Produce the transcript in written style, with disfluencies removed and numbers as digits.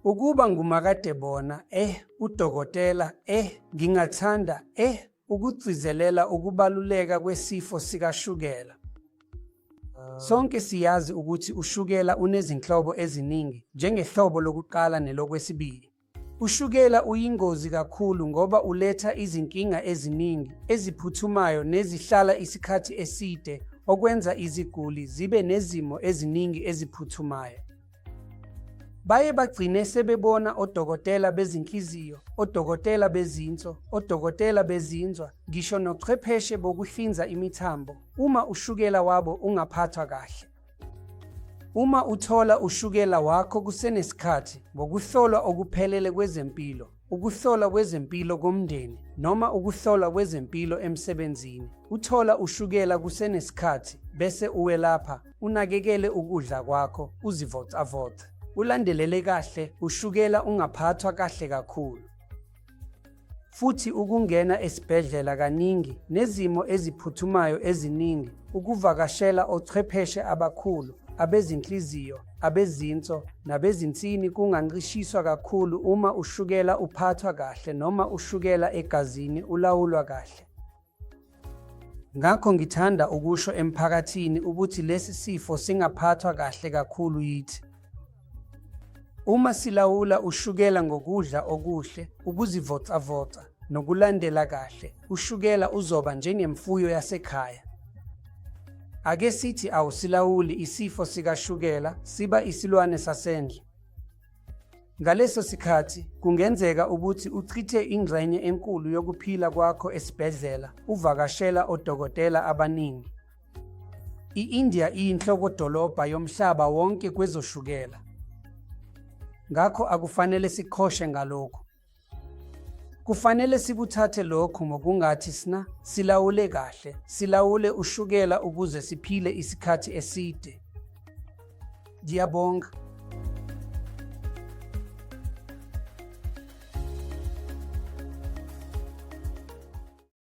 Ukuba ngumakadebona, udokotela, ngingathanda, ukugcizelela ukubaluleka kwesifo sikashukela. Sonke siyazi ukuthi ushukela unezinhlobo eziningi, njengehlobo lokuqala nelokwesibili. Ushukela uyingozi kakhulu ngoba uletha izinkinga eziningi, eziphuthumayo nezihlala isikhathi eside, okwenza iziguli zibe nezimo eziningi eziphuthumayo. Baye bagcine sebebona odokotela bezinhliziyo, odokotela bezinso, odokotela bezinzwa, ngisho nochwepheshe bokuhlinza imithambo, uma ushukela wabo ungaphathwa kahle. Uma uthola ushukela wakho kusenesikhathi, ngokuhlolwa okuphelele kwezempilo, ukuhlolwa kwezempilo komndeni, noma ukuhlolwa kwezempilo emsebenzini, uthola ushukela kusenesikhathi, bese uwelapha, unakekele ukudla kwakho, uzivocavoce. Ulandelele kahle, ushukela ungaphathwa kahle kakhulu. Futhi ukungena esibhedlela kaningi, nezimo eziphuthumayo eziningi, ukuvakashela ochwepheshe abakhulu, abezinhliziyo, abezinso, nabezinsini kungancishiswa kakhulu uma ushukela uphathwa kahle noma ushukela egazini ulawulwa kahle. Ngakho ngithanda ukusho emphakathini ukuthi lesi sifo singaphathwa kahle kakhulu yithi. Uma silawula ushukela ngokudla okuhle, ukuzivocavoca, nokulandela kahle, ushukela uzoba njengemfuyo yasekhaya. Ake sithi awusilawuli isifo sikashukela, siba isilwane sasendle. Ngaleso sikhathi, kungenzeka ukuthi uchithe ingxenye enkulu yokuphila kwakho esibhedlela, uvakashela odokotela abaningi. I-India iyinhlokodolobha yomhlaba wonke kwezoshukela. Ngakho akufanele sikhoshe ngalokho. Kufanele sikuthathe lokhu ngokungathi silawule kahle, silawule ushukela ukuze siphile isikhathi eside. Ngiyabonga.